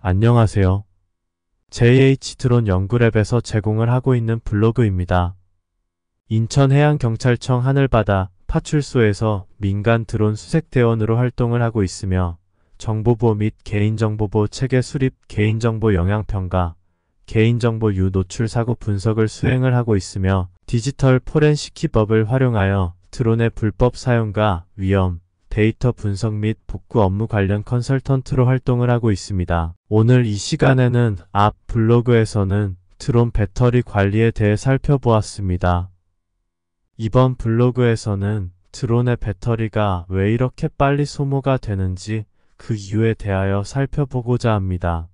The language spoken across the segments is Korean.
안녕하세요. JH 드론 연구랩에서 제공을 하고 있는 블로그입니다. 인천해양경찰청 하늘바다 파출소에서 민간 드론 수색대원으로 활동을 하고 있으며 정보보호 및 개인정보보호 체계 수립, 개인정보 영향평가, 개인정보 유노출 사고 분석을 수행을 하고 있으며 디지털 포렌식 기법을 활용하여 드론의 불법 사용과 위험, 데이터 분석 및 복구 업무 관련 컨설턴트로 활동을 하고 있습니다. 오늘 이 시간에는 앞 블로그에서는 드론 배터리 관리에 대해 살펴보았습니다. 이번 블로그에서는 드론의 배터리가 왜 이렇게 빨리 소모가 되는지 그 이유에 대하여 살펴보고자 합니다.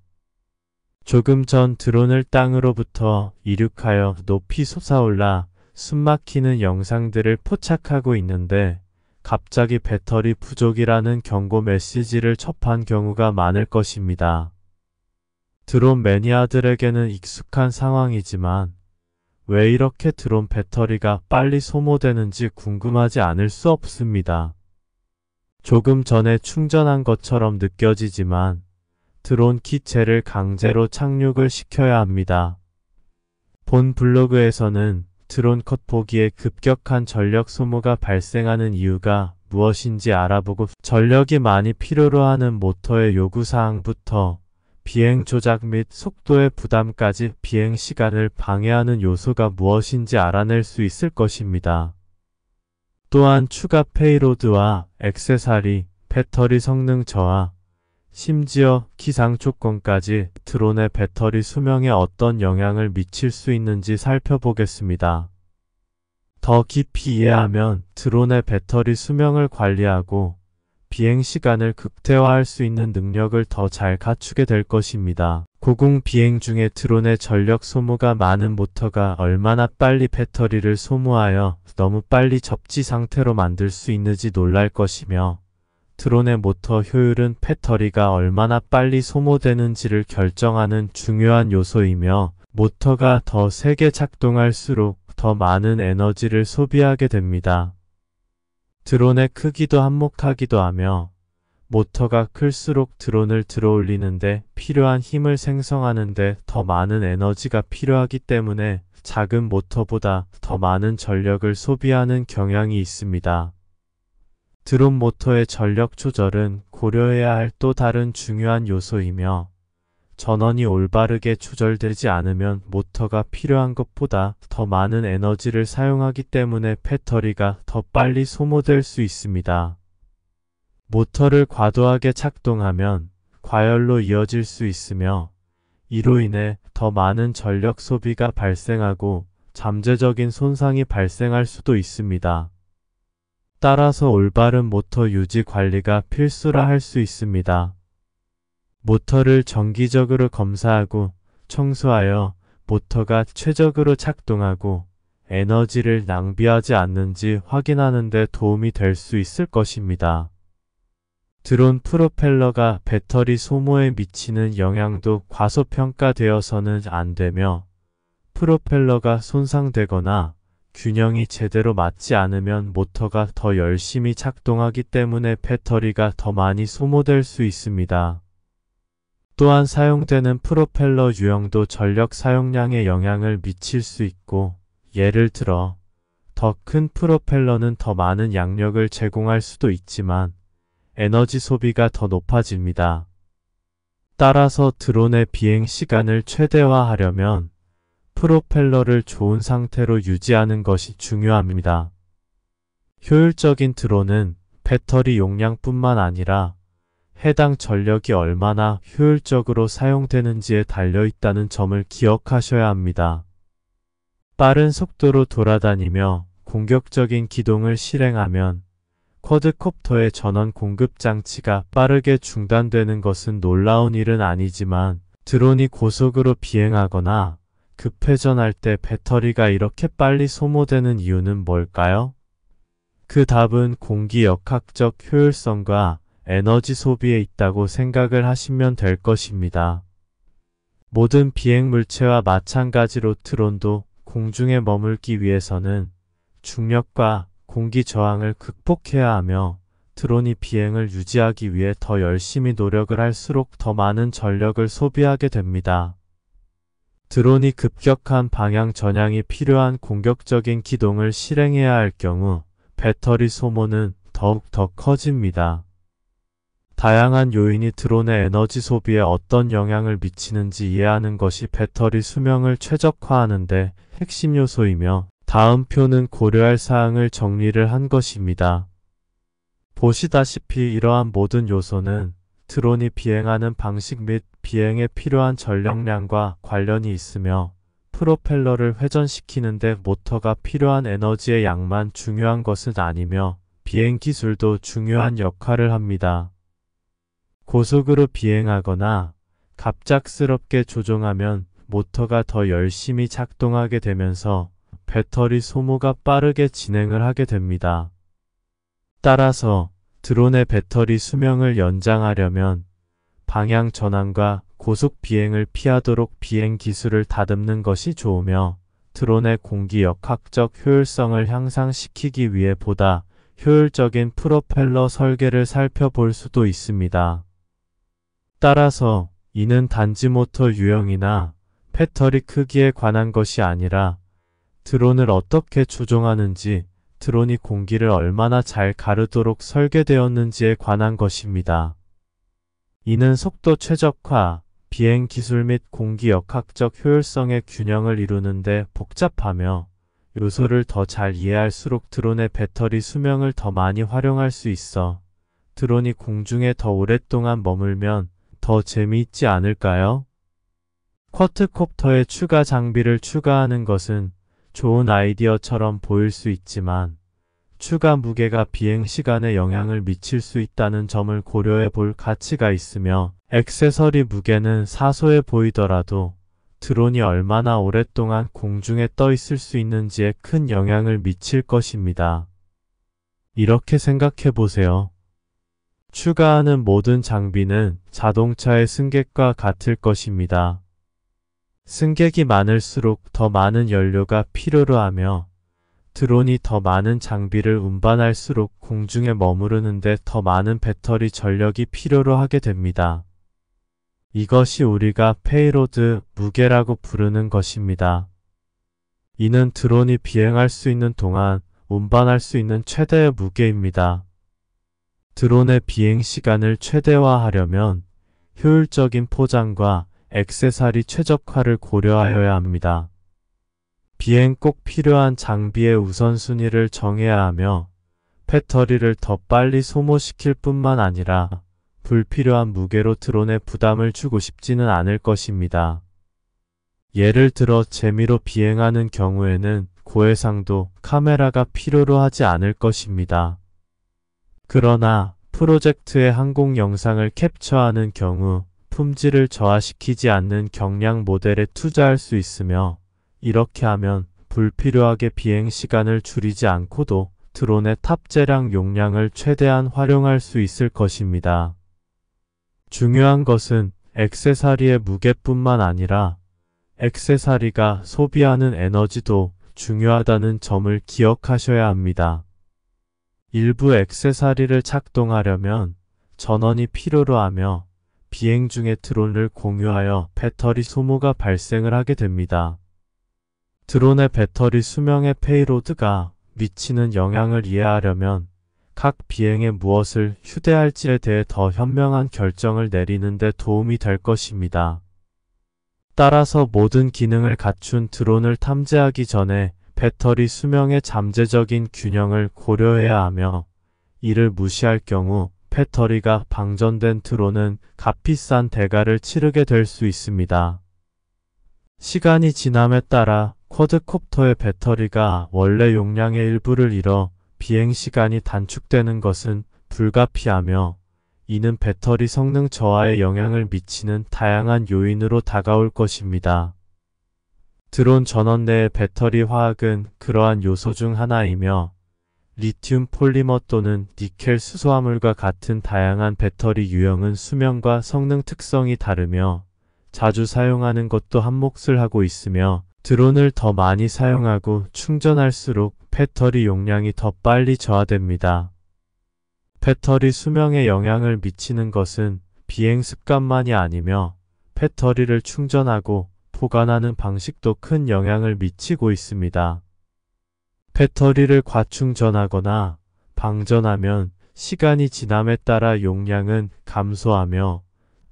조금 전 드론을 땅으로부터 이륙하여 높이 솟아올라 숨막히는 영상들을 포착하고 있는데 갑자기 배터리 부족이라는 경고 메시지를 접한 경우가 많을 것입니다. 드론 매니아들에게는 익숙한 상황이지만 왜 이렇게 드론 배터리가 빨리 소모되는지 궁금하지 않을 수 없습니다. 조금 전에 충전한 것처럼 느껴지지만 드론 기체를 강제로 착륙을 시켜야 합니다. 본 블로그에서는 드론 컷 보기에 급격한 전력 소모가 발생하는 이유가 무엇인지 알아보고 전력이 많이 필요로 하는 모터의 요구사항부터 비행 조작 및 속도의 부담까지 비행 시간을 방해하는 요소가 무엇인지 알아낼 수 있을 것입니다. 또한 추가 페이로드와 액세서리, 배터리 성능 저하, 심지어 기상 조건까지 드론의 배터리 수명에 어떤 영향을 미칠 수 있는지 살펴보겠습니다. 더 깊이 이해하면 드론의 배터리 수명을 관리하고 비행 시간을 극대화할 수 있는 능력을 더 잘 갖추게 될 것입니다. 고공 비행 중에 드론의 전력 소모가 많은 모터가 얼마나 빨리 배터리를 소모하여 너무 빨리 접지 상태로 만들 수 있는지 놀랄 것이며 드론의 모터 효율은 배터리가 얼마나 빨리 소모되는지를 결정하는 중요한 요소이며 모터가 더 세게 작동할수록 더 많은 에너지를 소비하게 됩니다. 드론의 크기도 한몫하기도 하며 모터가 클수록 드론을 들어올리는데 필요한 힘을 생성하는데 더 많은 에너지가 필요하기 때문에 작은 모터보다 더 많은 전력을 소비하는 경향이 있습니다. 드론 모터의 전력 조절은 고려해야 할 또 다른 중요한 요소이며 전원이 올바르게 조절되지 않으면 모터가 필요한 것보다 더 많은 에너지를 사용하기 때문에 배터리가 더 빨리 소모될 수 있습니다. 모터를 과도하게 작동하면 과열로 이어질 수 있으며 이로 인해 더 많은 전력 소비가 발생하고 잠재적인 손상이 발생할 수도 있습니다. 따라서 올바른 모터 유지 관리가 필수라 할 수 있습니다. 모터를 정기적으로 검사하고 청소하여 모터가 최적으로 작동하고 에너지를 낭비하지 않는지 확인하는 데 도움이 될 수 있을 것입니다. 드론 프로펠러가 배터리 소모에 미치는 영향도 과소평가되어서는 안 되며 프로펠러가 손상되거나 균형이 제대로 맞지 않으면 모터가 더 열심히 작동하기 때문에 배터리가 더 많이 소모될 수 있습니다. 또한 사용되는 프로펠러 유형도 전력 사용량에 영향을 미칠 수 있고 예를 들어 더 큰 프로펠러는 더 많은 양력을 제공할 수도 있지만 에너지 소비가 더 높아집니다. 따라서 드론의 비행 시간을 최대화하려면 프로펠러를 좋은 상태로 유지하는 것이 중요합니다. 효율적인 드론은 배터리 용량뿐만 아니라 해당 전력이 얼마나 효율적으로 사용되는지에 달려있다는 점을 기억하셔야 합니다. 빠른 속도로 돌아다니며 공격적인 기동을 실행하면 쿼드코프터의 전원 공급 장치가 빠르게 중단되는 것은 놀라운 일은 아니지만 드론이 고속으로 비행하거나 급회전할 때 배터리가 이렇게 빨리 소모되는 이유는 뭘까요? 그 답은 공기 역학적 효율성과 에너지 소비에 있다고 생각을 하시면 될 것입니다. 모든 비행 물체와 마찬가지로 드론도 공중에 머물기 위해서는 중력과 공기 저항을 극복해야 하며 드론이 비행을 유지하기 위해 더 열심히 노력을 할수록 더 많은 전력을 소비하게 됩니다. 드론이 급격한 방향 전향이 필요한 공격적인 기동을 실행해야 할 경우 배터리 소모는 더욱 더 커집니다. 다양한 요인이 드론의 에너지 소비에 어떤 영향을 미치는지 이해하는 것이 배터리 수명을 최적화하는 데 핵심 요소이며 다음 표는 고려할 사항을 정리를 한 것입니다. 보시다시피 이러한 모든 요소는 드론이 비행하는 방식 및 비행에 필요한 전력량과 관련이 있으며 프로펠러를 회전시키는 데 모터가 필요한 에너지의 양만 중요한 것은 아니며 비행 기술도 중요한 역할을 합니다. 고속으로 비행하거나 갑작스럽게 조종하면 모터가 더 열심히 작동하게 되면서 배터리 소모가 빠르게 진행을 하게 됩니다. 따라서 드론의 배터리 수명을 연장하려면 방향 전환과 고속 비행을 피하도록 비행 기술을 다듬는 것이 좋으며 드론의 공기역학적 효율성을 향상시키기 위해 보다 효율적인 프로펠러 설계를 살펴볼 수도 있습니다. 따라서 이는 단지 모터 유형이나 배터리 크기에 관한 것이 아니라 드론을 어떻게 조종하는지, 드론이 공기를 얼마나 잘 가르도록 설계되었는지에 관한 것입니다. 이는 속도 최적화, 비행 기술 및 공기역학적 효율성의 균형을 이루는데 복잡하며 요소를 더 잘 이해할수록 드론의 배터리 수명을 더 많이 활용할 수 있어 드론이 공중에 더 오랫동안 머물면 더 재미있지 않을까요? 쿼드코프터에 추가 장비를 추가하는 것은 좋은 아이디어처럼 보일 수 있지만 추가 무게가 비행 시간에 영향을 미칠 수 있다는 점을 고려해 볼 가치가 있으며 액세서리 무게는 사소해 보이더라도 드론이 얼마나 오랫동안 공중에 떠 있을 수 있는지에 큰 영향을 미칠 것입니다. 이렇게 생각해 보세요. 추가하는 모든 장비는 자동차의 승객과 같을 것입니다. 승객이 많을수록 더 많은 연료가 필요로 하며 드론이 더 많은 장비를 운반할수록 공중에 머무르는데 더 많은 배터리 전력이 필요로 하게 됩니다. 이것이 우리가 페이로드 무게라고 부르는 것입니다. 이는 드론이 비행할 수 있는 동안 운반할 수 있는 최대의 무게입니다. 드론의 비행 시간을 최대화하려면 효율적인 포장과 액세서리 최적화를 고려하여야 합니다. 비행 꼭 필요한 장비의 우선순위를 정해야 하며 배터리를 더 빨리 소모시킬 뿐만 아니라 불필요한 무게로 드론에 부담을 주고 싶지는 않을 것입니다. 예를 들어 재미로 비행하는 경우에는 고해상도 카메라가 필요로 하지 않을 것입니다. 그러나 프로젝트의 항공 영상을 캡처하는 경우 품질을 저하시키지 않는 경량 모델에 투자할 수 있으며 이렇게 하면 불필요하게 비행 시간을 줄이지 않고도 드론의 탑재량 용량을 최대한 활용할 수 있을 것입니다. 중요한 것은 액세서리의 무게뿐만 아니라 액세서리가 소비하는 에너지도 중요하다는 점을 기억하셔야 합니다. 일부 액세서리를 작동하려면 전원이 필요로 하며 비행 중에 드론을 공유하여 배터리 소모가 발생을 하게 됩니다. 드론의 배터리 수명의 페이로드가 미치는 영향을 이해하려면 각 비행에 무엇을 휴대할지에 대해 더 현명한 결정을 내리는 데 도움이 될 것입니다. 따라서 모든 기능을 갖춘 드론을 탐지하기 전에 배터리 수명의 잠재적인 균형을 고려해야 하며 이를 무시할 경우 배터리가 방전된 드론은 값비싼 대가를 치르게 될 수 있습니다. 시간이 지남에 따라 쿼드코프터의 배터리가 원래 용량의 일부를 잃어 비행시간이 단축되는 것은 불가피하며 이는 배터리 성능 저하에 영향을 미치는 다양한 요인으로 다가올 것입니다. 드론 전원 내의 배터리 화학은 그러한 요소 중 하나이며 리튬 폴리머 또는 니켈 수소화물과 같은 다양한 배터리 유형은 수명과 성능 특성이 다르며 자주 사용하는 것도 한몫을 하고 있으며 드론을 더 많이 사용하고 충전할수록 배터리 용량이 더 빨리 저하됩니다. 배터리 수명에 영향을 미치는 것은 비행 습관만이 아니며 배터리를 충전하고 보관하는 방식도 큰 영향을 미치고 있습니다. 배터리를 과충전하거나 방전하면 시간이 지남에 따라 용량은 감소하며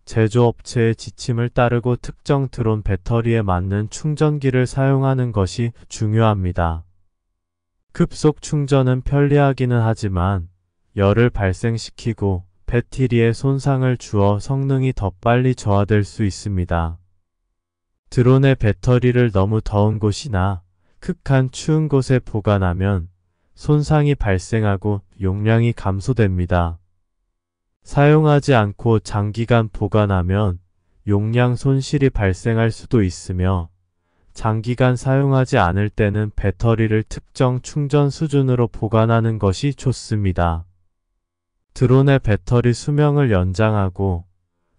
제조업체의 지침을 따르고 특정 드론 배터리에 맞는 충전기를 사용하는 것이 중요합니다. 급속 충전은 편리하기는 하지만 열을 발생시키고 배터리에 손상을 주어 성능이 더 빨리 저하될 수 있습니다. 드론의 배터리를 너무 더운 곳이나 극한 추운 곳에 보관하면 손상이 발생하고 용량이 감소됩니다. 사용하지 않고 장기간 보관하면 용량 손실이 발생할 수도 있으며 장기간 사용하지 않을 때는 배터리를 특정 충전 수준으로 보관하는 것이 좋습니다. 드론의 배터리 수명을 연장하고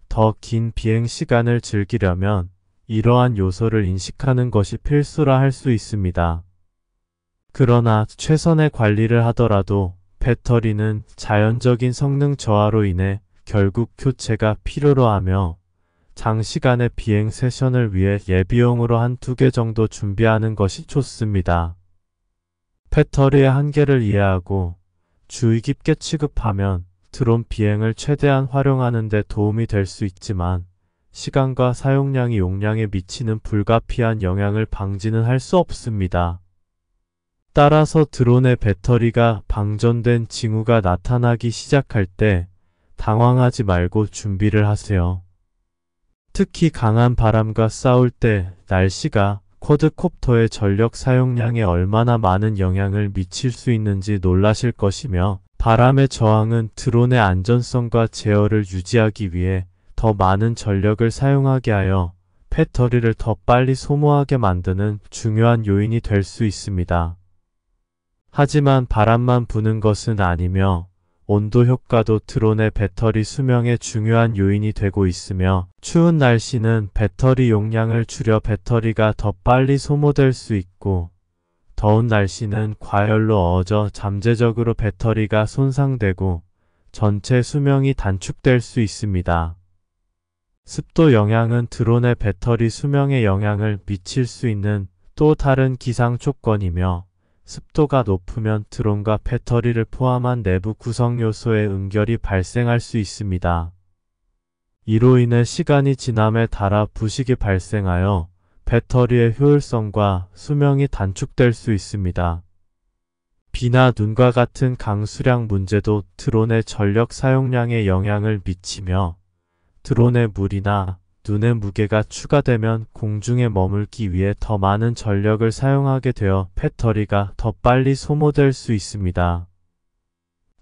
더 긴 비행 시간을 즐기려면 이러한 요소를 인식하는 것이 필수라 할 수 있습니다. 그러나 최선의 관리를 하더라도 배터리는 자연적인 성능 저하로 인해 결국 교체가 필요로 하며 장시간의 비행 세션을 위해 예비용으로 한두 개 정도 준비하는 것이 좋습니다. 배터리의 한계를 이해하고 주의 깊게 취급하면 드론 비행을 최대한 활용하는 데 도움이 될 수 있지만 시간과 사용량이 용량에 미치는 불가피한 영향을 방지는 할 수 없습니다. 따라서 드론의 배터리가 방전된 징후가 나타나기 시작할 때 당황하지 말고 준비를 하세요. 특히 강한 바람과 싸울 때 날씨가 쿼드코프터의 전력 사용량에 얼마나 많은 영향을 미칠 수 있는지 놀라실 것이며 바람의 저항은 드론의 안전성과 제어를 유지하기 위해 더 많은 전력을 사용하게 하여 배터리를 더 빨리 소모하게 만드는 중요한 요인이 될 수 있습니다. 하지만 바람만 부는 것은 아니며 온도 효과도 드론의 배터리 수명의 중요한 요인이 되고 있으며 추운 날씨는 배터리 용량을 줄여 배터리가 더 빨리 소모될 수 있고 더운 날씨는 과열로 어져 잠재적으로 배터리가 손상되고 전체 수명이 단축될 수 있습니다. 습도 영향은 드론의 배터리 수명에 영향을 미칠 수 있는 또 다른 기상 조건이며 습도가 높으면 드론과 배터리를 포함한 내부 구성 요소의 응결이 발생할 수 있습니다. 이로 인해 시간이 지남에 따라 부식이 발생하여 배터리의 효율성과 수명이 단축될 수 있습니다. 비나 눈과 같은 강수량 문제도 드론의 전력 사용량에 영향을 미치며 드론의 물이나 눈의 무게가 추가되면 공중에 머물기 위해 더 많은 전력을 사용하게 되어 배터리가 더 빨리 소모될 수 있습니다.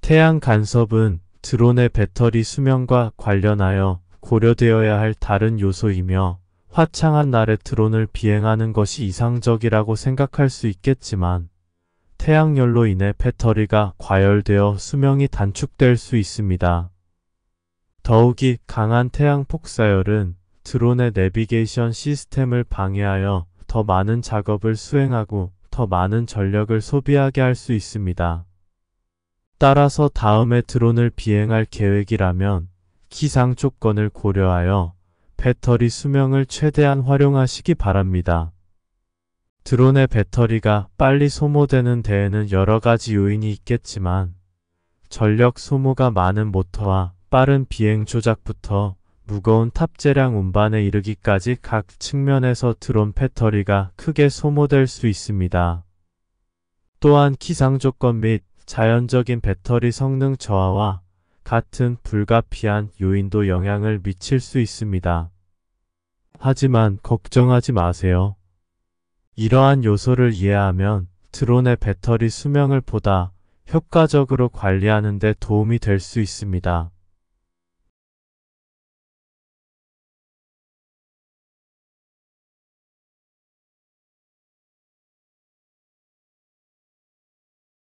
태양 간섭은 드론의 배터리 수명과 관련하여 고려되어야 할 다른 요소이며 화창한 날에 드론을 비행하는 것이 이상적이라고 생각할 수 있겠지만 태양열로 인해 배터리가 과열되어 수명이 단축될 수 있습니다. 더욱이 강한 태양 폭사열은 드론의 내비게이션 시스템을 방해하여 더 많은 작업을 수행하고 더 많은 전력을 소비하게 할 수 있습니다. 따라서 다음에 드론을 비행할 계획이라면 기상 조건을 고려하여 배터리 수명을 최대한 활용하시기 바랍니다. 드론의 배터리가 빨리 소모되는 데에는 여러 가지 요인이 있겠지만 전력 소모가 많은 모터와 빠른 비행 조작부터 무거운 탑재량 운반에 이르기까지 각 측면에서 드론 배터리가 크게 소모될 수 있습니다. 또한 기상조건 및 자연적인 배터리 성능 저하와 같은 불가피한 요인도 영향을 미칠 수 있습니다. 하지만 걱정하지 마세요. 이러한 요소를 이해하면 드론의 배터리 수명을 보다 효과적으로 관리하는 데 도움이 될 수 있습니다.